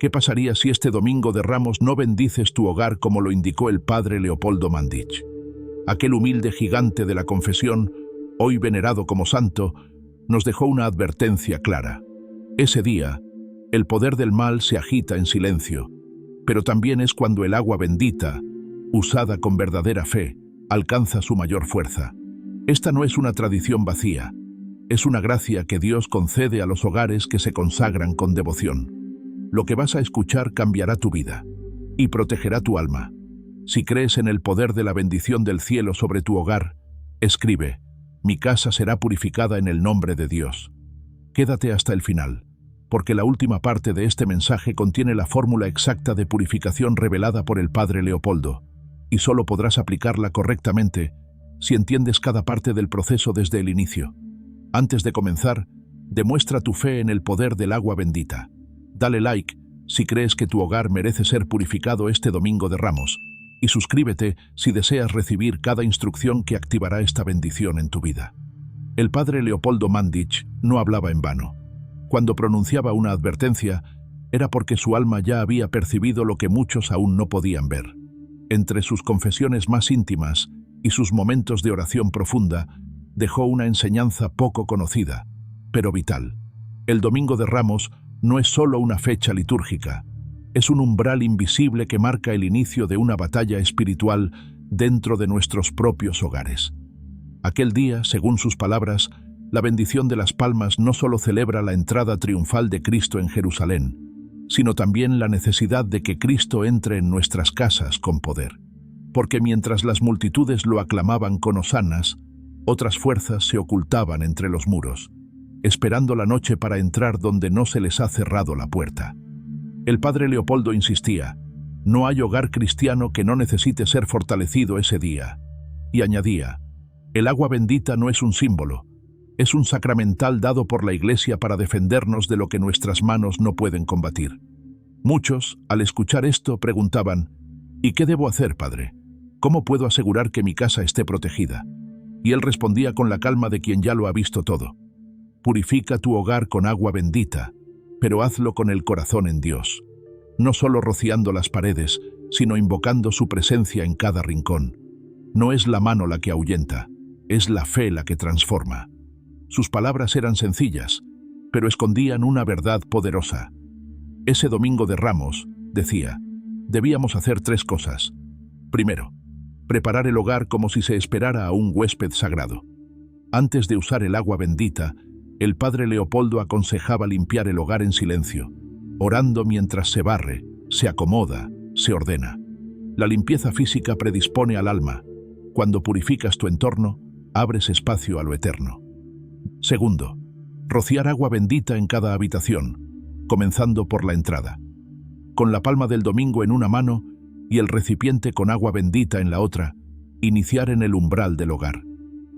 ¿Qué pasaría si este domingo de Ramos no bendices tu hogar como lo indicó el padre Leopoldo Mandić? Aquel humilde gigante de la confesión, hoy venerado como santo, nos dejó una advertencia clara. Ese día, el poder del mal se agita en silencio, pero también es cuando el agua bendita, usada con verdadera fe, alcanza su mayor fuerza. Esta no es una tradición vacía, es una gracia que Dios concede a los hogares que se consagran con devoción. Lo que vas a escuchar cambiará tu vida y protegerá tu alma. Si crees en el poder de la bendición del cielo sobre tu hogar, escribe: mi casa será purificada en el nombre de Dios. Quédate hasta el final, porque la última parte de este mensaje contiene la fórmula exacta de purificación revelada por el padre Leopoldo, y solo podrás aplicarla correctamente si entiendes cada parte del proceso desde el inicio. Antes de comenzar, demuestra tu fe en el poder del agua bendita. Dale like si crees que tu hogar merece ser purificado este domingo de Ramos, y suscríbete si deseas recibir cada instrucción que activará esta bendición en tu vida. El padre Leopoldo Mandić no hablaba en vano. Cuando pronunciaba una advertencia, era porque su alma ya había percibido lo que muchos aún no podían ver. Entre sus confesiones más íntimas y sus momentos de oración profunda, dejó una enseñanza poco conocida, pero vital. El Domingo de Ramos no es solo una fecha litúrgica, es un umbral invisible que marca el inicio de una batalla espiritual dentro de nuestros propios hogares. Aquel día, según sus palabras, la bendición de las palmas no solo celebra la entrada triunfal de Cristo en Jerusalén, sino también la necesidad de que Cristo entre en nuestras casas con poder. Porque mientras las multitudes lo aclamaban con hosanas, otras fuerzas se ocultaban entre los muros, esperando la noche para entrar donde no se les ha cerrado la puerta. El padre Leopoldo insistía: no hay hogar cristiano que no necesite ser fortalecido ese día. Y añadía: el agua bendita no es un símbolo, es un sacramental dado por la Iglesia para defendernos de lo que nuestras manos no pueden combatir. Muchos, al escuchar esto, preguntaban: ¿y qué debo hacer, padre? ¿Cómo puedo asegurar que mi casa esté protegida? Y él respondía con la calma de quien ya lo ha visto todo: purifica tu hogar con agua bendita, pero hazlo con el corazón en Dios, no solo rociando las paredes, sino invocando su presencia en cada rincón. No es la mano la que ahuyenta, es la fe la que transforma. Sus palabras eran sencillas, pero escondían una verdad poderosa. Ese Domingo de Ramos, decía, debíamos hacer 3 cosas. Primero, preparar el hogar como si se esperara a un huésped sagrado. Antes de usar el agua bendita, el padre Leopoldo aconsejaba limpiar el hogar en silencio, orando mientras se barre, se acomoda, se ordena. La limpieza física predispone al alma. Cuando purificas tu entorno, abres espacio a lo eterno. Segundo, rociar agua bendita en cada habitación, comenzando por la entrada. Con la palma del domingo en una mano y el recipiente con agua bendita en la otra, iniciar en el umbral del hogar.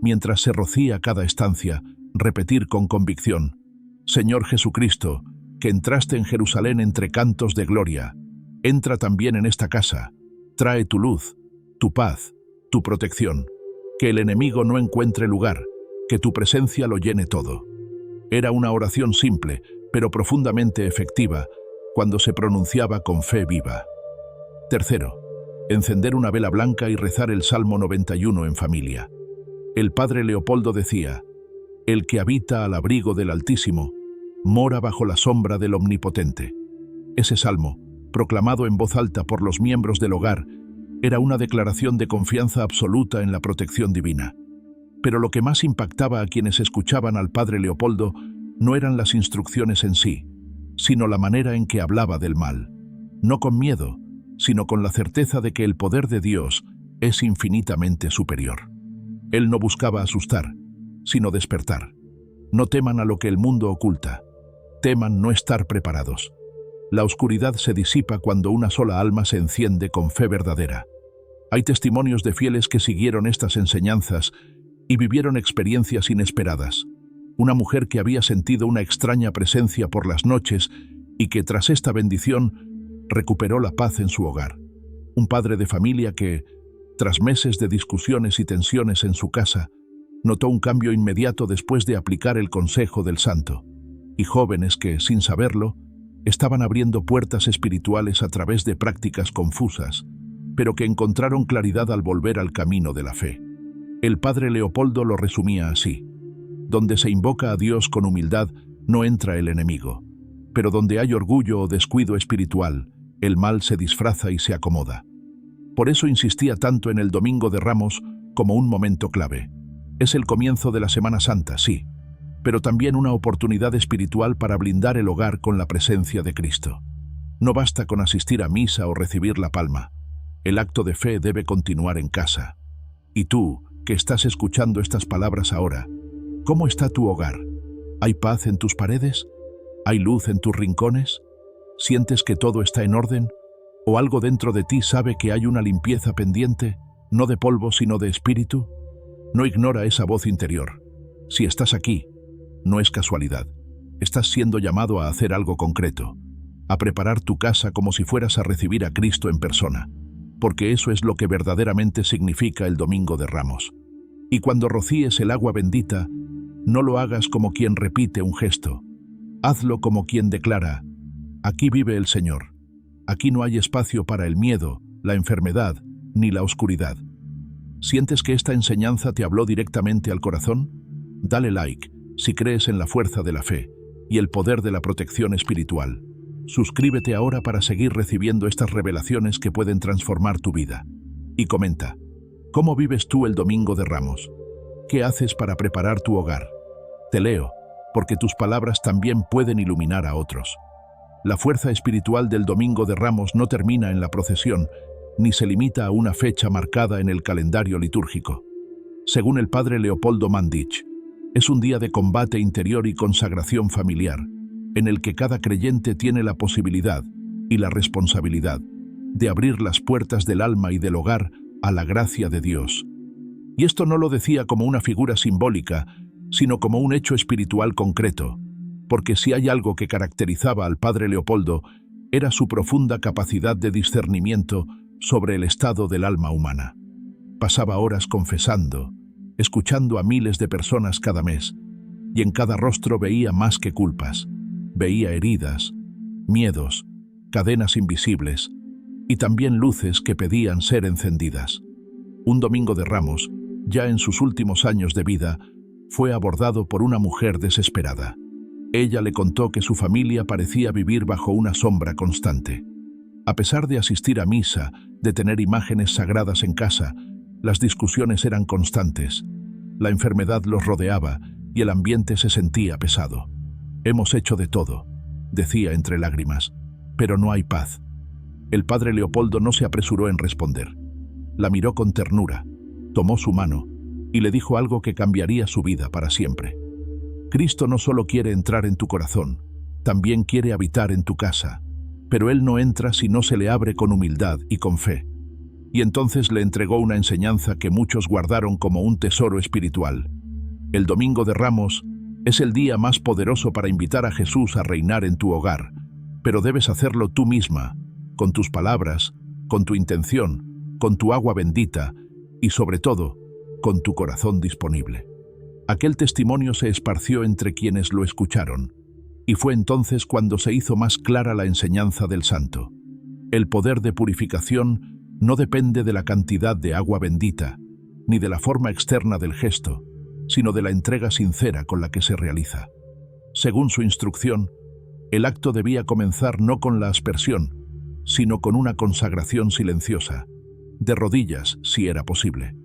Mientras se rocía cada estancia, repetir con convicción: Señor Jesucristo, que entraste en Jerusalén entre cantos de gloria, entra también en esta casa, trae tu luz, tu paz, tu protección, que el enemigo no encuentre lugar, que tu presencia lo llene todo. Era una oración simple, pero profundamente efectiva, cuando se pronunciaba con fe viva. Tercero, encender una vela blanca y rezar el Salmo 91 en familia. El padre Leopoldo decía: el que habita al abrigo del Altísimo, mora bajo la sombra del Omnipotente. Ese salmo, proclamado en voz alta por los miembros del hogar, era una declaración de confianza absoluta en la protección divina. Pero lo que más impactaba a quienes escuchaban al padre Leopoldo no eran las instrucciones en sí, sino la manera en que hablaba del mal. No con miedo, sino con la certeza de que el poder de Dios es infinitamente superior. Él no buscaba asustar, sino despertar. No teman a lo que el mundo oculta, teman no estar preparados. La oscuridad se disipa cuando una sola alma se enciende con fe verdadera. Hay testimonios de fieles que siguieron estas enseñanzas y vivieron experiencias inesperadas. Una mujer que había sentido una extraña presencia por las noches y que tras esta bendición recuperó la paz en su hogar. Un padre de familia que, tras meses de discusiones y tensiones en su casa, notó un cambio inmediato después de aplicar el consejo del santo. Y jóvenes que, sin saberlo, estaban abriendo puertas espirituales a través de prácticas confusas, pero que encontraron claridad al volver al camino de la fe. El padre Leopoldo lo resumía así: donde se invoca a Dios con humildad, no entra el enemigo, pero donde hay orgullo o descuido espiritual, el mal se disfraza y se acomoda. Por eso insistía tanto en el Domingo de Ramos como un momento clave. Es el comienzo de la Semana Santa, sí, pero también una oportunidad espiritual para blindar el hogar con la presencia de Cristo. No basta con asistir a misa o recibir la palma. El acto de fe debe continuar en casa. Y tú, que estás escuchando estas palabras ahora, ¿cómo está tu hogar? ¿Hay paz en tus paredes? ¿Hay luz en tus rincones? ¿Sientes que todo está en orden? ¿O algo dentro de ti sabe que hay una limpieza pendiente, no de polvo sino de espíritu? No ignora esa voz interior. Si estás aquí, no es casualidad. Estás siendo llamado a hacer algo concreto, a preparar tu casa como si fueras a recibir a Cristo en persona, porque eso es lo que verdaderamente significa el Domingo de Ramos. Y cuando rocíes el agua bendita, no lo hagas como quien repite un gesto. Hazlo como quien declara: aquí vive el Señor. Aquí no hay espacio para el miedo, la enfermedad, ni la oscuridad. ¿Sientes que esta enseñanza te habló directamente al corazón? Dale like si crees en la fuerza de la fe y el poder de la protección espiritual. Suscríbete ahora para seguir recibiendo estas revelaciones que pueden transformar tu vida. Y comenta: ¿cómo vives tú el Domingo de Ramos? ¿Qué haces para preparar tu hogar? Te leo, porque tus palabras también pueden iluminar a otros. La fuerza espiritual del Domingo de Ramos no termina en la procesión, ni se limita a una fecha marcada en el calendario litúrgico. Según el padre Leopoldo Mandić, es un día de combate interior y consagración familiar, en el que cada creyente tiene la posibilidad y la responsabilidad de abrir las puertas del alma y del hogar a la gracia de Dios. Y esto no lo decía como una figura simbólica, sino como un hecho espiritual concreto, porque si hay algo que caracterizaba al padre Leopoldo, era su profunda capacidad de discernimiento sobre el estado del alma humana. Pasaba horas confesando, escuchando a miles de personas cada mes, y en cada rostro veía más que culpas. Veía heridas, miedos, cadenas invisibles, y también luces que pedían ser encendidas. Un Domingo de Ramos, ya en sus últimos años de vida, fue abordado por una mujer desesperada. Ella le contó que su familia parecía vivir bajo una sombra constante. A pesar de asistir a misa, de tener imágenes sagradas en casa, las discusiones eran constantes. La enfermedad los rodeaba y el ambiente se sentía pesado. «Hemos hecho de todo», decía entre lágrimas, «pero no hay paz». El padre Leopoldo no se apresuró en responder. La miró con ternura, tomó su mano y le dijo algo que cambiaría su vida para siempre. Cristo no solo quiere entrar en tu corazón, también quiere habitar en tu casa, pero Él no entra si no se le abre con humildad y con fe. Y entonces le entregó una enseñanza que muchos guardaron como un tesoro espiritual. El Domingo de Ramos es el día más poderoso para invitar a Jesús a reinar en tu hogar, pero debes hacerlo tú misma, con tus palabras, con tu intención, con tu agua bendita y, sobre todo, con tu corazón disponible. Aquel testimonio se esparció entre quienes lo escucharon, y fue entonces cuando se hizo más clara la enseñanza del santo. El poder de purificación no depende de la cantidad de agua bendita, ni de la forma externa del gesto, sino de la entrega sincera con la que se realiza. Según su instrucción, el acto debía comenzar no con la aspersión, sino con una consagración silenciosa, de rodillas si era posible,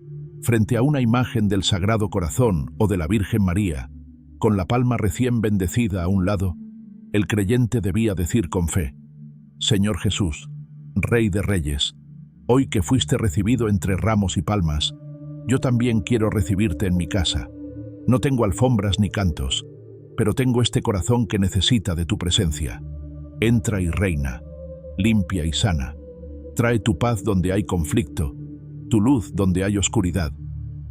frente a una imagen del Sagrado Corazón o de la Virgen María, con la palma recién bendecida a un lado. El creyente debía decir con fe: Señor Jesús, Rey de Reyes, hoy que fuiste recibido entre ramos y palmas, yo también quiero recibirte en mi casa. No tengo alfombras ni cantos, pero tengo este corazón que necesita de tu presencia. Entra y reina, limpia y sana. Trae tu paz donde hay conflicto, tu luz donde hay oscuridad,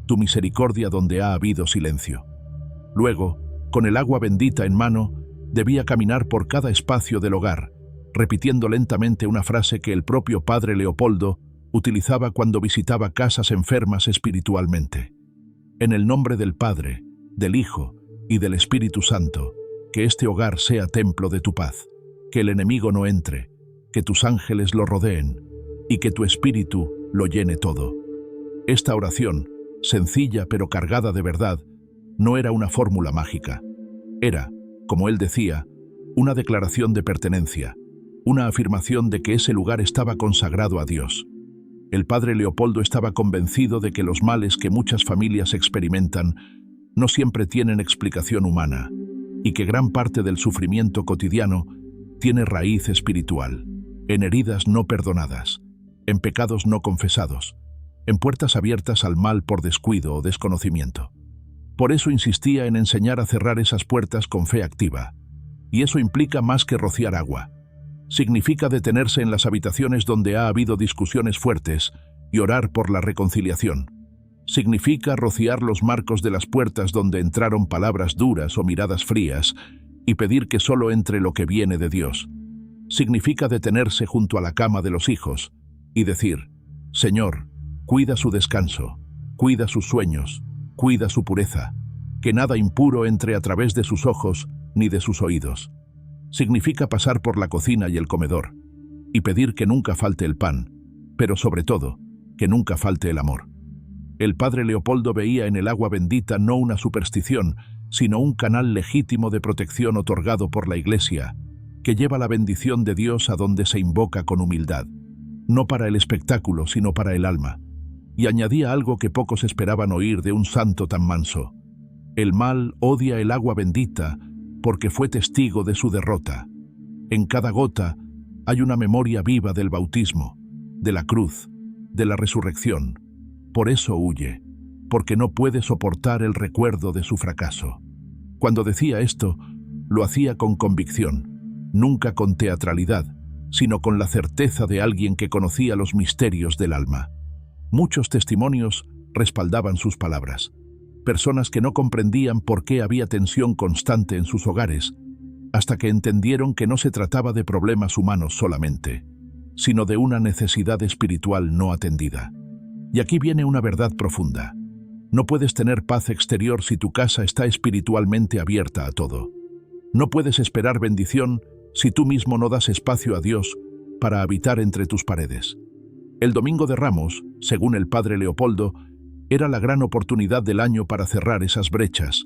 tu misericordia donde ha habido silencio. Luego, con el agua bendita en mano, debía caminar por cada espacio del hogar, repitiendo lentamente una frase que el propio padre Leopoldo utilizaba cuando visitaba casas enfermas espiritualmente. En el nombre del Padre, del Hijo y del Espíritu Santo, que este hogar sea templo de tu paz. que el enemigo no entre, que tus ángeles lo rodeen y que tu espíritu lo llene todo. Esta oración, sencilla pero cargada de verdad, no era una fórmula mágica. Era, como él decía, una declaración de pertenencia, una afirmación de que ese lugar estaba consagrado a Dios. El padre Leopoldo estaba convencido de que los males que muchas familias experimentan no siempre tienen explicación humana y que gran parte del sufrimiento cotidiano tiene raíz espiritual, en heridas no perdonadas, en pecados no confesados, en puertas abiertas al mal por descuido o desconocimiento. Por eso insistía en enseñar a cerrar esas puertas con fe activa. Y eso implica más que rociar agua. Significa detenerse en las habitaciones donde ha habido discusiones fuertes y orar por la reconciliación. Significa rociar los marcos de las puertas donde entraron palabras duras o miradas frías y pedir que solo entre lo que viene de Dios. Significa detenerse junto a la cama de los hijos y decir: Señor, cuida su descanso, cuida sus sueños, cuida su pureza, que nada impuro entre a través de sus ojos ni de sus oídos. Significa pasar por la cocina y el comedor y pedir que nunca falte el pan, pero sobre todo, que nunca falte el amor. El padre Leopoldo veía en el agua bendita no una superstición, sino un canal legítimo de protección otorgado por la Iglesia, que lleva la bendición de Dios a donde se invoca con humildad, no para el espectáculo, sino para el alma. Y añadía algo que pocos esperaban oír de un santo tan manso: el mal odia el agua bendita porque fue testigo de su derrota. En cada gota hay una memoria viva del bautismo, de la cruz, de la resurrección. Por eso huye, porque no puede soportar el recuerdo de su fracaso. Cuando decía esto, lo hacía con convicción, nunca con teatralidad, sino con la certeza de alguien que conocía los misterios del alma. Muchos testimonios respaldaban sus palabras. Personas que no comprendían por qué había tensión constante en sus hogares, hasta que entendieron que no se trataba de problemas humanos solamente, sino de una necesidad espiritual no atendida. Y aquí viene una verdad profunda. No puedes tener paz exterior si tu casa está espiritualmente abierta a todo. No puedes esperar bendición si tú mismo no das espacio a Dios para habitar entre tus paredes. El Domingo de Ramos, según el padre Leopoldo, era la gran oportunidad del año para cerrar esas brechas,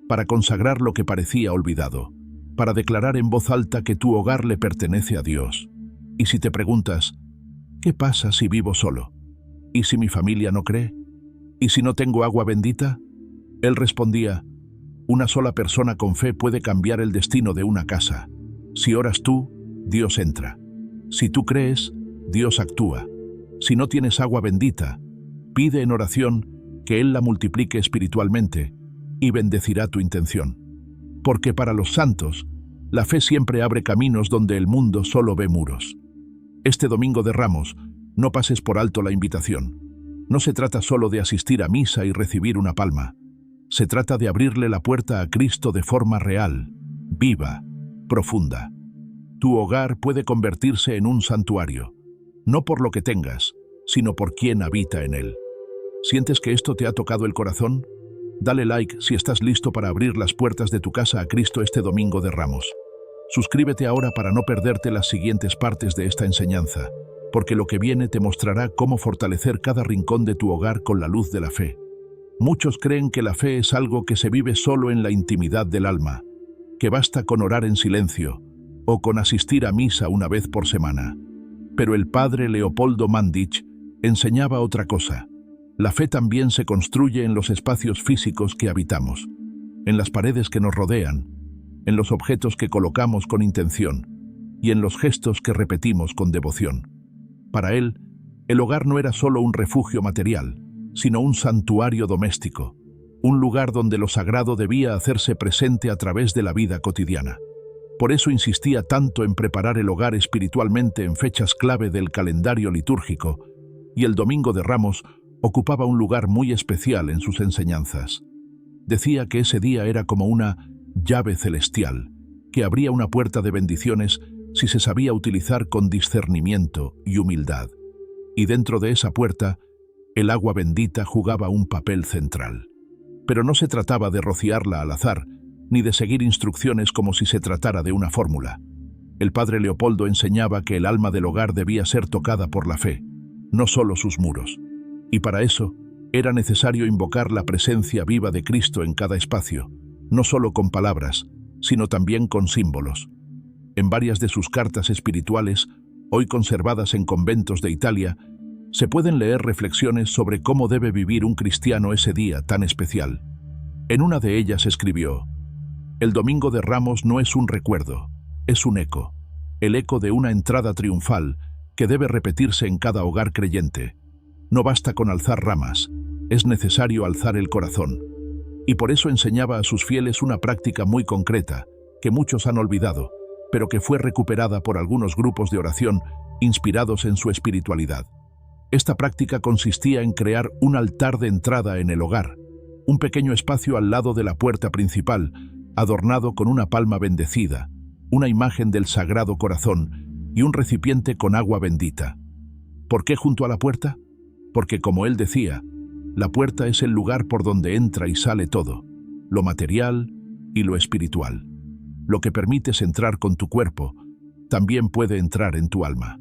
para consagrar lo que parecía olvidado, para declarar en voz alta que tu hogar le pertenece a Dios. Y si te preguntas, ¿qué pasa si vivo solo? ¿Y si mi familia no cree? ¿Y si no tengo agua bendita? Él respondía: una sola persona con fe puede cambiar el destino de una casa. Si oras tú, Dios entra. Si tú crees, Dios actúa. Si no tienes agua bendita, pide en oración que Él la multiplique espiritualmente y bendecirá tu intención. Porque para los santos, la fe siempre abre caminos donde el mundo solo ve muros. Este Domingo de Ramos, no pases por alto la invitación. No se trata solo de asistir a misa y recibir una palma. Se trata de abrirle la puerta a Cristo de forma real, viva, profunda. Tu hogar puede convertirse en un santuario, no por lo que tengas, sino por quien habita en él. ¿Sientes que esto te ha tocado el corazón? Dale like si estás listo para abrir las puertas de tu casa a Cristo este Domingo de Ramos. Suscríbete ahora para no perderte las siguientes partes de esta enseñanza, porque lo que viene te mostrará cómo fortalecer cada rincón de tu hogar con la luz de la fe. Muchos creen que la fe es algo que se vive solo en la intimidad del alma, que basta con orar en silencio o con asistir a misa una vez por semana. Pero el padre Leopoldo Mandić enseñaba otra cosa. La fe también se construye en los espacios físicos que habitamos, en las paredes que nos rodean, en los objetos que colocamos con intención y en los gestos que repetimos con devoción. Para él, el hogar no era solo un refugio material, sino un santuario doméstico, un lugar donde lo sagrado debía hacerse presente a través de la vida cotidiana. Por eso insistía tanto en preparar el hogar espiritualmente en fechas clave del calendario litúrgico, y el Domingo de Ramos ocupaba un lugar muy especial en sus enseñanzas. Decía que ese día era como una llave celestial, que abría una puerta de bendiciones si se sabía utilizar con discernimiento y humildad. Y dentro de esa puerta, el agua bendita jugaba un papel central. Pero no se trataba de rociarla al azar, ni de seguir instrucciones como si se tratara de una fórmula. El padre Leopoldo enseñaba que el alma del hogar debía ser tocada por la fe, no solo sus muros. Y para eso, era necesario invocar la presencia viva de Cristo en cada espacio, no solo con palabras, sino también con símbolos. En varias de sus cartas espirituales, hoy conservadas en conventos de Italia, se pueden leer reflexiones sobre cómo debe vivir un cristiano ese día tan especial. En una de ellas escribió: «El Domingo de Ramos no es un recuerdo, es un eco, el eco de una entrada triunfal que debe repetirse en cada hogar creyente. No basta con alzar ramas, es necesario alzar el corazón». Y por eso enseñaba a sus fieles una práctica muy concreta, que muchos han olvidado, pero que fue recuperada por algunos grupos de oración inspirados en su espiritualidad. Esta práctica consistía en crear un altar de entrada en el hogar, un pequeño espacio al lado de la puerta principal, adornado con una palma bendecida, una imagen del Sagrado Corazón y un recipiente con agua bendita. ¿Por qué junto a la puerta? Porque, como él decía, la puerta es el lugar por donde entra y sale todo, lo material y lo espiritual. Lo que permites entrar con tu cuerpo, también puede entrar en tu alma.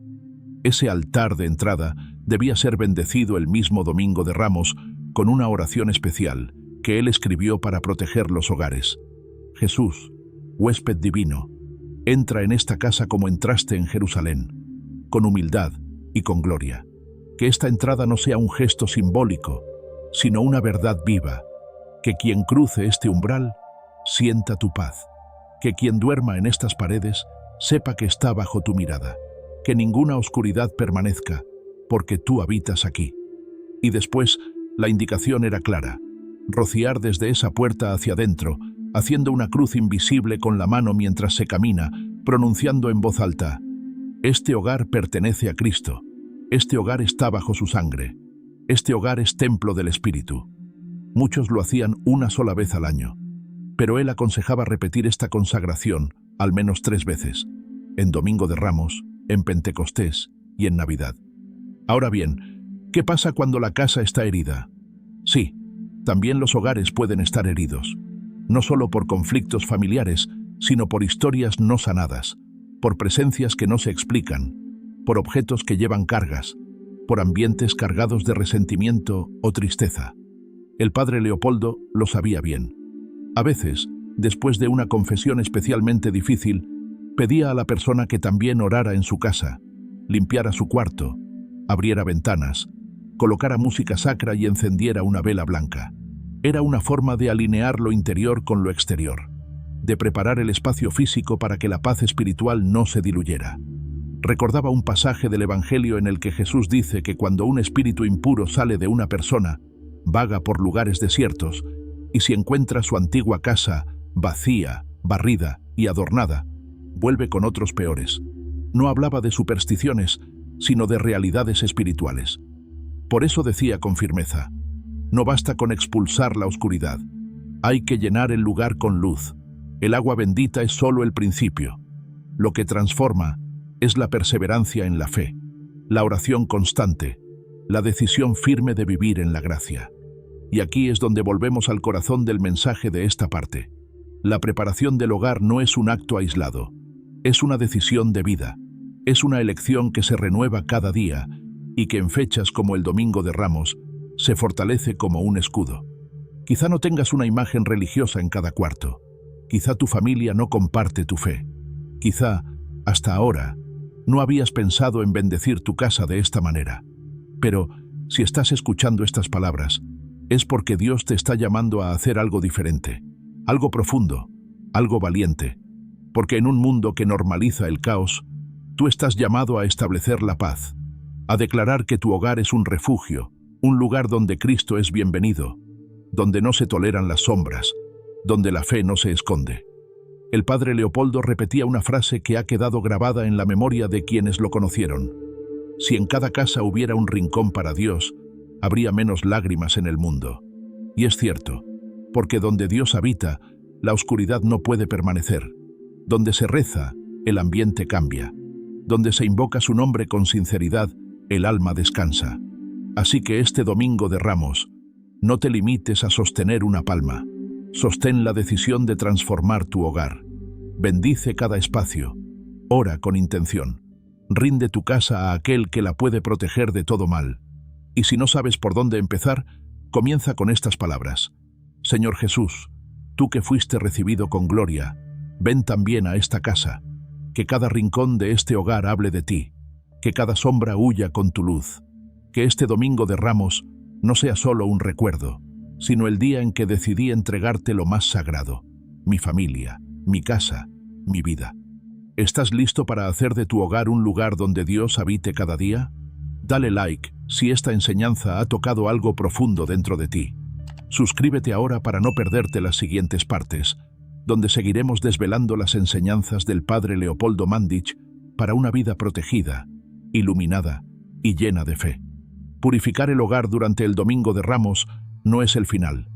Ese altar de entrada debía ser bendecido el mismo Domingo de Ramos con una oración especial que él escribió para proteger los hogares. Jesús, huésped divino, entra en esta casa como entraste en Jerusalén, con humildad y con gloria. Que esta entrada no sea un gesto simbólico, sino una verdad viva. Que quien cruce este umbral sienta tu paz. Que quien duerma en estas paredes sepa que está bajo tu mirada. Que ninguna oscuridad permanezca, porque tú habitas aquí. Y después, la indicación era clara: rociar desde esa puerta hacia adentro, haciendo una cruz invisible con la mano mientras se camina, pronunciando en voz alta: «Este hogar pertenece a Cristo. Este hogar está bajo su sangre. Este hogar es templo del Espíritu». Muchos lo hacían una sola vez al año, pero él aconsejaba repetir esta consagración al menos 3 veces, en Domingo de Ramos, en Pentecostés y en Navidad. Ahora bien, ¿qué pasa cuando la casa está herida? Sí, también los hogares pueden estar heridos, no solo por conflictos familiares, sino por historias no sanadas, por presencias que no se explican, por objetos que llevan cargas, por ambientes cargados de resentimiento o tristeza. El padre Leopoldo lo sabía bien. A veces, después de una confesión especialmente difícil, pedía a la persona que también orara en su casa, limpiara su cuarto, abriera ventanas, colocara música sacra y encendiera una vela blanca. Era una forma de alinear lo interior con lo exterior, de preparar el espacio físico para que la paz espiritual no se diluyera. Recordaba un pasaje del Evangelio en el que Jesús dice que cuando un espíritu impuro sale de una persona, vaga por lugares desiertos, y si encuentra su antigua casa vacía, barrida y adornada, vuelve con otros peores. No hablaba de supersticiones, sino de realidades espirituales. Por eso decía con firmeza: no basta con expulsar la oscuridad, hay que llenar el lugar con luz. El agua bendita es solo el principio. Lo que transforma es la perseverancia en la fe, la oración constante, la decisión firme de vivir en la gracia. Y aquí es donde volvemos al corazón del mensaje de esta parte. La preparación del hogar no es un acto aislado, es una decisión de vida, es una elección que se renueva cada día y que en fechas como el Domingo de Ramos se fortalece como un escudo. Quizá no tengas una imagen religiosa en cada cuarto, quizá tu familia no comparte tu fe, quizá, hasta ahora, no habías pensado en bendecir tu casa de esta manera. Pero, si estás escuchando estas palabras, es porque Dios te está llamando a hacer algo diferente, algo profundo, algo valiente, porque en un mundo que normaliza el caos, tú estás llamado a establecer la paz, a declarar que tu hogar es un refugio, un lugar donde Cristo es bienvenido, donde no se toleran las sombras, donde la fe no se esconde. El padre Leopoldo repetía una frase que ha quedado grabada en la memoria de quienes lo conocieron: si en cada casa hubiera un rincón para Dios, habría menos lágrimas en el mundo. Y es cierto, porque donde Dios habita, la oscuridad no puede permanecer. Donde se reza, el ambiente cambia. Donde se invoca su nombre con sinceridad, el alma descansa. Así que este Domingo de Ramos, no te limites a sostener una palma. Sostén la decisión de transformar tu hogar. Bendice cada espacio. Ora con intención. Rinde tu casa a aquel que la puede proteger de todo mal. Y si no sabes por dónde empezar, comienza con estas palabras. Señor Jesús, tú que fuiste recibido con gloria, ven también a esta casa. Que cada rincón de este hogar hable de ti. Que cada sombra huya con tu luz. Que este domingo de Ramos no sea solo un recuerdo, sino el día en que decidí entregarte lo más sagrado, mi familia, mi casa, mi vida. ¿Estás listo para hacer de tu hogar un lugar donde Dios habite cada día? Dale like si esta enseñanza ha tocado algo profundo dentro de ti. Suscríbete ahora para no perderte las siguientes partes, donde seguiremos desvelando las enseñanzas del Padre Leopoldo Mandić para una vida protegida, iluminada y llena de fe. Purificar el hogar durante el Domingo de Ramos no es el final.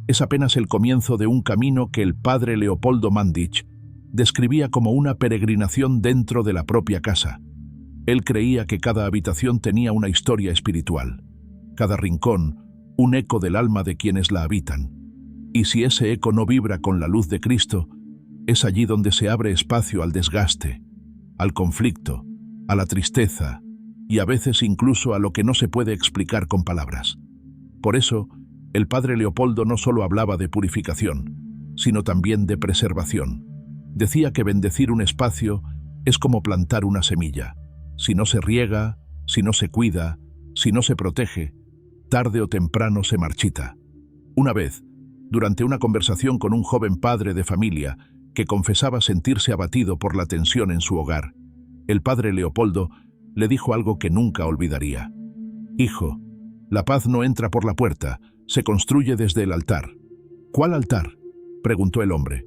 Es apenas el comienzo de un camino que el Padre Leopoldo Mandić describía como una peregrinación dentro de la propia casa. Él creía que cada habitación tenía una historia espiritual, cada rincón un eco del alma de quienes la habitan. Y si ese eco no vibra con la luz de Cristo, es allí donde se abre espacio al desgaste, al conflicto, a la tristeza y a veces incluso a lo que no se puede explicar con palabras. Por eso, el Padre Leopoldo no solo hablaba de purificación, sino también de preservación. Decía que bendecir un espacio es como plantar una semilla. Si no se riega, si no se cuida, si no se protege, tarde o temprano se marchita. Una vez, durante una conversación con un joven padre de familia que confesaba sentirse abatido por la tensión en su hogar, el Padre Leopoldo le dijo algo que nunca olvidaría. «Hijo, la paz no entra por la puerta, se construye desde el altar». «¿Cuál altar?», preguntó el hombre.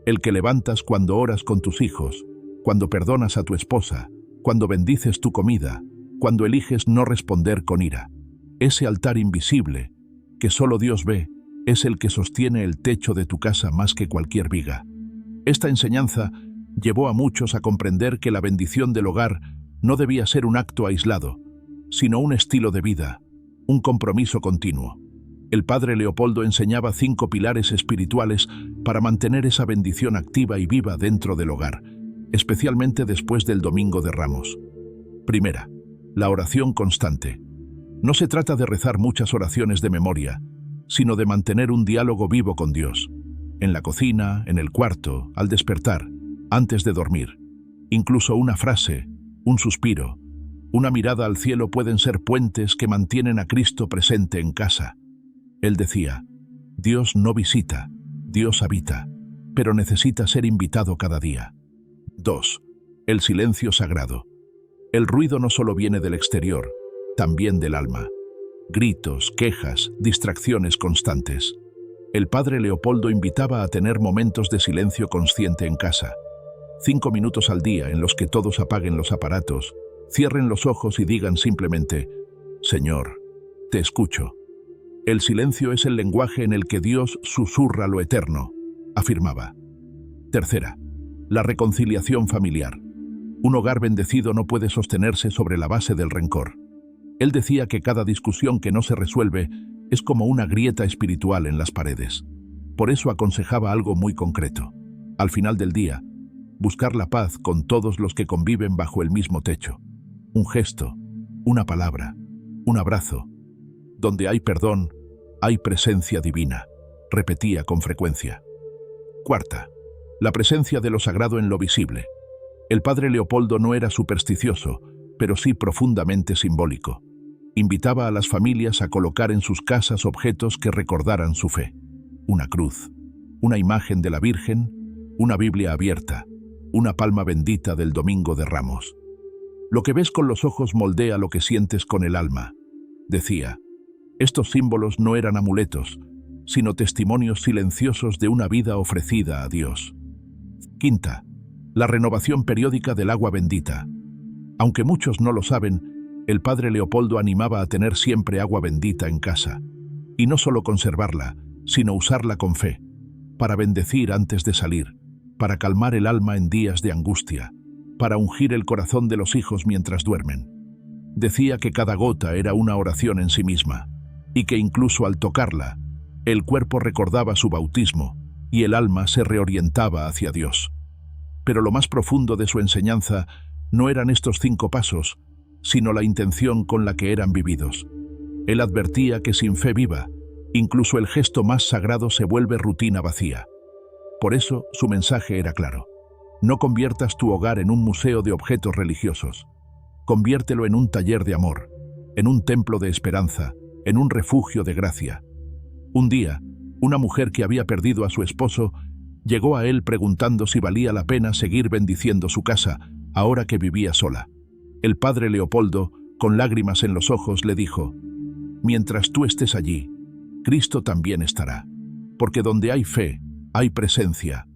«El que levantas cuando oras con tus hijos, cuando perdonas a tu esposa, cuando bendices tu comida, cuando eliges no responder con ira. Ese altar invisible, que solo Dios ve, es el que sostiene el techo de tu casa más que cualquier viga». Esta enseñanza llevó a muchos a comprender que la bendición del hogar no debía ser un acto aislado, sino un estilo de vida, un compromiso continuo. El Padre Leopoldo enseñaba 5 pilares espirituales para mantener esa bendición activa y viva dentro del hogar, especialmente después del Domingo de Ramos. Primera, la oración constante. No se trata de rezar muchas oraciones de memoria, sino de mantener un diálogo vivo con Dios, en la cocina, en el cuarto, al despertar, antes de dormir. Incluso una frase, un suspiro, una mirada al cielo pueden ser puentes que mantienen a Cristo presente en casa. Él decía, Dios no visita, Dios habita, pero necesita ser invitado cada día. 2. El silencio sagrado. El ruido no solo viene del exterior, también del alma. Gritos, quejas, distracciones constantes. El Padre Leopoldo invitaba a tener momentos de silencio consciente en casa. 5 minutos al día en los que todos apaguen los aparatos, cierren los ojos y digan simplemente, Señor, te escucho. El silencio es el lenguaje en el que Dios susurra lo eterno, afirmaba. Tercera, la reconciliación familiar. Un hogar bendecido no puede sostenerse sobre la base del rencor. Él decía que cada discusión que no se resuelve es como una grieta espiritual en las paredes. Por eso aconsejaba algo muy concreto. Al final del día, buscar la paz con todos los que conviven bajo el mismo techo. Un gesto, una palabra, un abrazo. Donde hay perdón, hay presencia divina, repetía con frecuencia. Cuarta, la presencia de lo sagrado en lo visible. El Padre Leopoldo no era supersticioso, pero sí profundamente simbólico. Invitaba a las familias a colocar en sus casas objetos que recordaran su fe. Una cruz, una imagen de la Virgen, una Biblia abierta, una palma bendita del Domingo de Ramos. Lo que ves con los ojos moldea lo que sientes con el alma, decía. Estos símbolos no eran amuletos, sino testimonios silenciosos de una vida ofrecida a Dios. Quinta, la renovación periódica del agua bendita. Aunque muchos no lo saben, el Padre Leopoldo animaba a tener siempre agua bendita en casa, y no solo conservarla, sino usarla con fe, para bendecir antes de salir, para calmar el alma en días de angustia, para ungir el corazón de los hijos mientras duermen. Decía que cada gota era una oración en sí misma, y que incluso al tocarla, el cuerpo recordaba su bautismo y el alma se reorientaba hacia Dios. Pero lo más profundo de su enseñanza no eran estos 5 pasos, sino la intención con la que eran vividos. Él advertía que sin fe viva, incluso el gesto más sagrado se vuelve rutina vacía. Por eso su mensaje era claro. No conviertas tu hogar en un museo de objetos religiosos. Conviértelo en un taller de amor, en un templo de esperanza, en un refugio de gracia. Un día, una mujer que había perdido a su esposo llegó a él preguntando si valía la pena seguir bendiciendo su casa, ahora que vivía sola. El padre Leopoldo, con lágrimas en los ojos, le dijo: «Mientras tú estés allí, Cristo también estará, porque donde hay fe, hay presencia,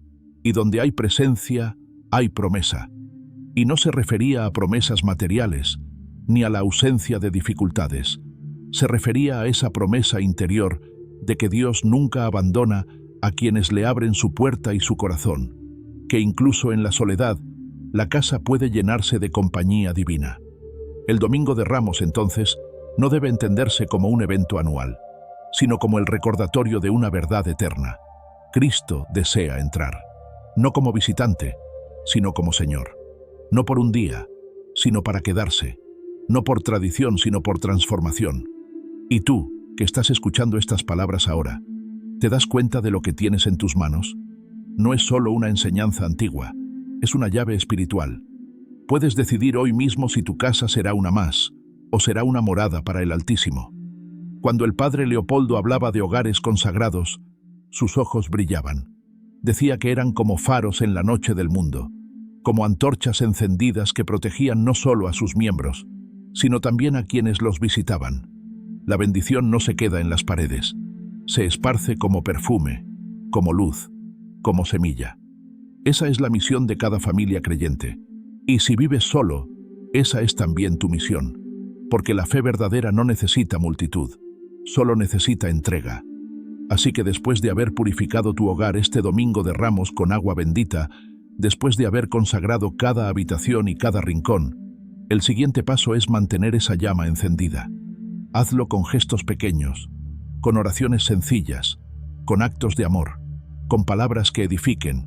y donde hay presencia, hay promesa». Y no se refería a promesas materiales, ni a la ausencia de dificultades. Se refería a esa promesa interior de que Dios nunca abandona a quienes le abren su puerta y su corazón, que incluso en la soledad, la casa puede llenarse de compañía divina. El Domingo de Ramos, entonces, no debe entenderse como un evento anual, sino como el recordatorio de una verdad eterna. Cristo desea entrar, no como visitante, sino como Señor. No por un día, sino para quedarse. No por tradición, sino por transformación. Y tú, que estás escuchando estas palabras ahora, ¿te das cuenta de lo que tienes en tus manos? No es solo una enseñanza antigua, es una llave espiritual. Puedes decidir hoy mismo si tu casa será una más, o será una morada para el Altísimo. Cuando el padre Leopoldo hablaba de hogares consagrados, sus ojos brillaban. Decía que eran como faros en la noche del mundo, como antorchas encendidas que protegían no solo a sus miembros, sino también a quienes los visitaban. La bendición no se queda en las paredes, se esparce como perfume, como luz, como semilla. Esa es la misión de cada familia creyente. Y si vives solo, esa es también tu misión, porque la fe verdadera no necesita multitud, solo necesita entrega. Así que después de haber purificado tu hogar este Domingo de Ramos con agua bendita, después de haber consagrado cada habitación y cada rincón, el siguiente paso es mantener esa llama encendida. Hazlo con gestos pequeños, con oraciones sencillas, con actos de amor, con palabras que edifiquen.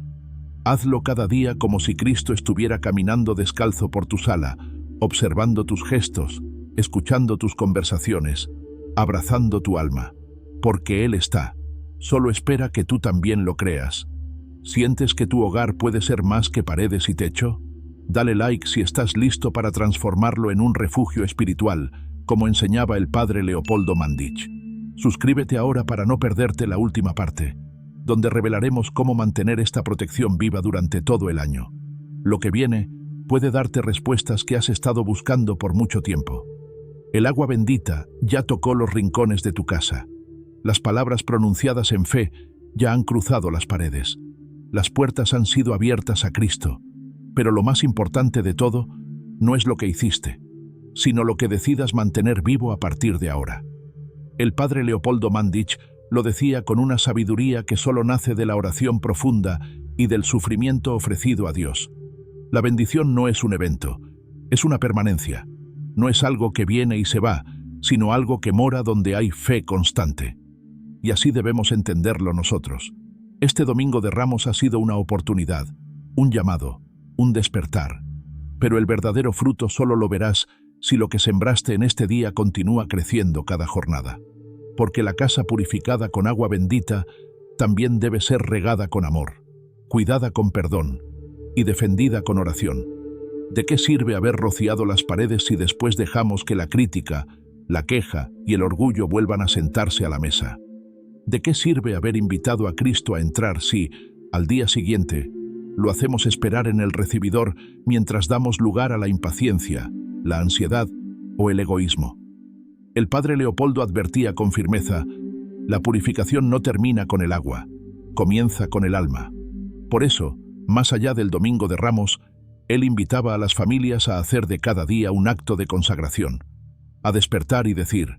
Hazlo cada día como si Cristo estuviera caminando descalzo por tu sala, observando tus gestos, escuchando tus conversaciones, abrazando tu alma. Porque Él está. Solo espera que tú también lo creas. ¿Sientes que tu hogar puede ser más que paredes y techo? Dale like si estás listo para transformarlo en un refugio espiritual, como enseñaba el padre Leopoldo Mandić. Suscríbete ahora para no perderte la última parte, donde revelaremos cómo mantener esta protección viva durante todo el año. Lo que viene puede darte respuestas que has estado buscando por mucho tiempo. El agua bendita ya tocó los rincones de tu casa. Las palabras pronunciadas en fe ya han cruzado las paredes. Las puertas han sido abiertas a Cristo, pero lo más importante de todo no es lo que hiciste, sino lo que decidas mantener vivo a partir de ahora. El padre Leopoldo Mandić lo decía con una sabiduría que solo nace de la oración profunda y del sufrimiento ofrecido a Dios. La bendición no es un evento, es una permanencia. No es algo que viene y se va, sino algo que mora donde hay fe constante. Y así debemos entenderlo nosotros. Este Domingo de Ramos ha sido una oportunidad, un llamado, un despertar. Pero el verdadero fruto solo lo verás si lo que sembraste en este día continúa creciendo cada jornada. Porque la casa purificada con agua bendita también debe ser regada con amor, cuidada con perdón y defendida con oración. ¿De qué sirve haber rociado las paredes si después dejamos que la crítica, la queja y el orgullo vuelvan a sentarse a la mesa? ¿De qué sirve haber invitado a Cristo a entrar si, al día siguiente, lo hacemos esperar en el recibidor mientras damos lugar a la impaciencia, la ansiedad o el egoísmo? El padre Leopoldo advertía con firmeza: la purificación no termina con el agua, comienza con el alma. Por eso, más allá del Domingo de Ramos, él invitaba a las familias a hacer de cada día un acto de consagración, a despertar y decir: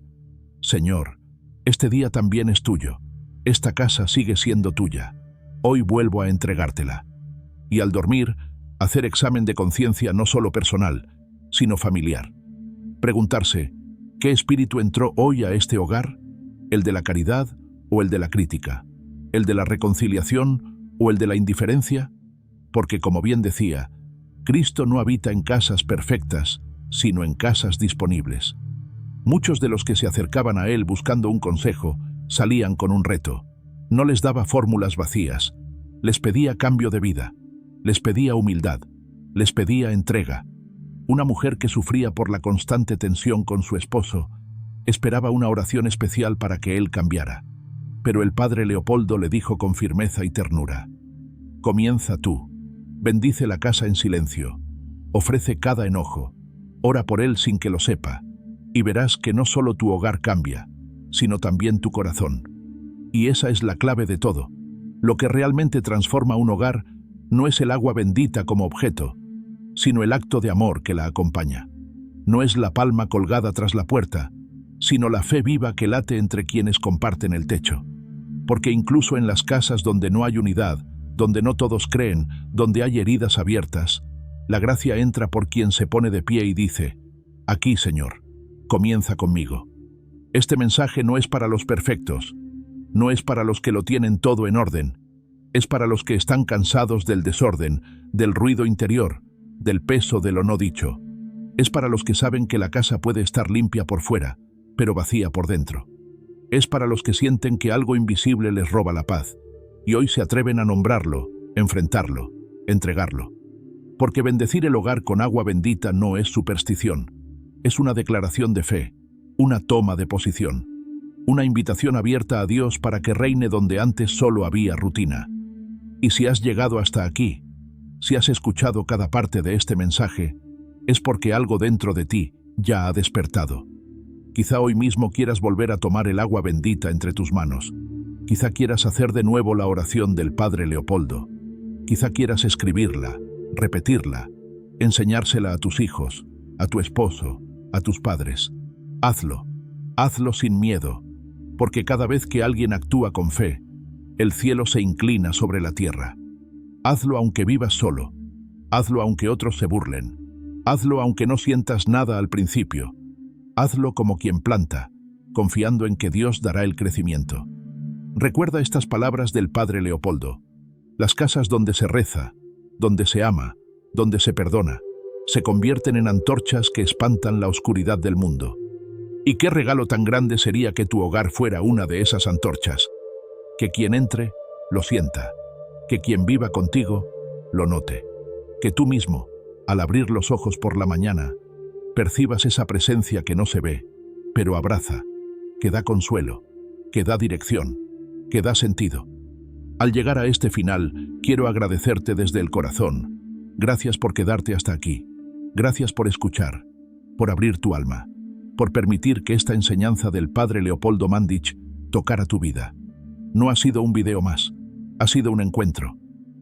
Señor, este día también es tuyo, esta casa sigue siendo tuya, hoy vuelvo a entregártela. Y al dormir, hacer examen de conciencia no solo personal, sino familiar. Preguntarse: ¿qué espíritu entró hoy a este hogar? ¿El de la caridad o el de la crítica? ¿El de la reconciliación o el de la indiferencia? porque como bien decía, Cristo no habita en casas perfectas, sino en casas disponibles. Muchos de los que se acercaban a él buscando un consejo salían con un reto. No les daba fórmulas vacías, les pedía cambio de vida, les pedía humildad, les pedía entrega. Una mujer que sufría por la constante tensión con su esposo esperaba una oración especial para que él cambiara. Pero el padre Leopoldo le dijo con firmeza y ternura: comienza tú, bendice la casa en silencio, ofrece cada enojo, ora por él sin que lo sepa, y verás que no solo tu hogar cambia, sino también tu corazón. Y esa es la clave de todo. Lo que realmente transforma un hogar no es el agua bendita como objeto, sino el acto de amor que la acompaña. No es la palma colgada tras la puerta, sino la fe viva que late entre quienes comparten el techo. Porque incluso en las casas donde no hay unidad, donde no todos creen, donde hay heridas abiertas, la gracia entra por quien se pone de pie y dice: aquí, Señor, comienza conmigo. Este mensaje no es para los perfectos, no es para los que lo tienen todo en orden, es para los que están cansados del desorden, del ruido interior, del peso de lo no dicho. Es para los que saben que la casa puede estar limpia por fuera, pero vacía por dentro. Es para los que sienten que algo invisible les roba la paz, y hoy se atreven a nombrarlo, enfrentarlo, entregarlo. Porque bendecir el hogar con agua bendita no es superstición, es una declaración de fe, una toma de posición, una invitación abierta a Dios para que reine donde antes solo había rutina. Y si has llegado hasta aquí, si has escuchado cada parte de este mensaje, es porque algo dentro de ti ya ha despertado. Quizá hoy mismo quieras volver a tomar el agua bendita entre tus manos. Quizá quieras hacer de nuevo la oración del padre Leopoldo. Quizá quieras escribirla, repetirla, enseñársela a tus hijos, a tu esposo, a tus padres. Hazlo, hazlo sin miedo, porque cada vez que alguien actúa con fe, el cielo se inclina sobre la tierra. Hazlo aunque vivas solo, hazlo aunque otros se burlen, hazlo aunque no sientas nada al principio. Hazlo como quien planta, confiando en que Dios dará el crecimiento. Recuerda estas palabras del padre Leopoldo: las casas donde se reza, donde se ama, donde se perdona, se convierten en antorchas que espantan la oscuridad del mundo. ¿Y qué regalo tan grande sería que tu hogar fuera una de esas antorchas? Que quien entre, lo sienta. Que quien viva contigo, lo note. Que tú mismo, al abrir los ojos por la mañana, percibas esa presencia que no se ve, pero abraza, que da consuelo, que da dirección, que da sentido. Al llegar a este final, quiero agradecerte desde el corazón. Gracias por quedarte hasta aquí. Gracias por escuchar, por abrir tu alma, por permitir que esta enseñanza del padre Leopoldo Mandić tocara tu vida. No ha sido un video más, ha sido un encuentro,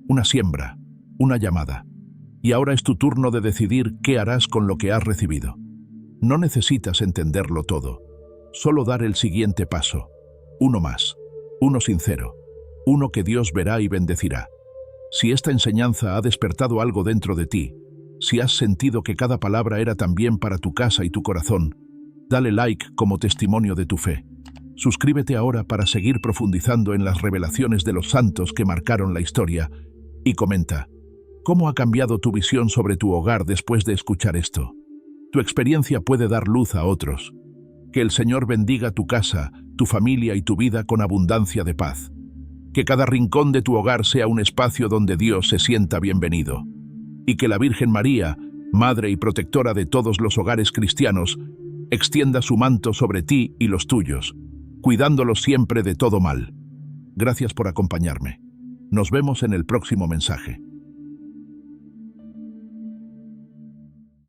una siembra, una llamada. Y ahora es tu turno de decidir qué harás con lo que has recibido. No necesitas entenderlo todo, solo dar el siguiente paso. Uno más, uno sincero, uno que Dios verá y bendecirá. Si esta enseñanza ha despertado algo dentro de ti, si has sentido que cada palabra era también para tu casa y tu corazón, dale like como testimonio de tu fe. Suscríbete ahora para seguir profundizando en las revelaciones de los santos que marcaron la historia y comenta: ¿cómo ha cambiado tu visión sobre tu hogar después de escuchar esto? Tu experiencia puede dar luz a otros. Que el Señor bendiga tu casa, tu familia y tu vida con abundancia de paz. Que cada rincón de tu hogar sea un espacio donde Dios se sienta bienvenido. Y que la Virgen María, Madre y Protectora de todos los hogares cristianos, extienda su manto sobre ti y los tuyos, cuidándolos siempre de todo mal. Gracias por acompañarme. Nos vemos en el próximo mensaje.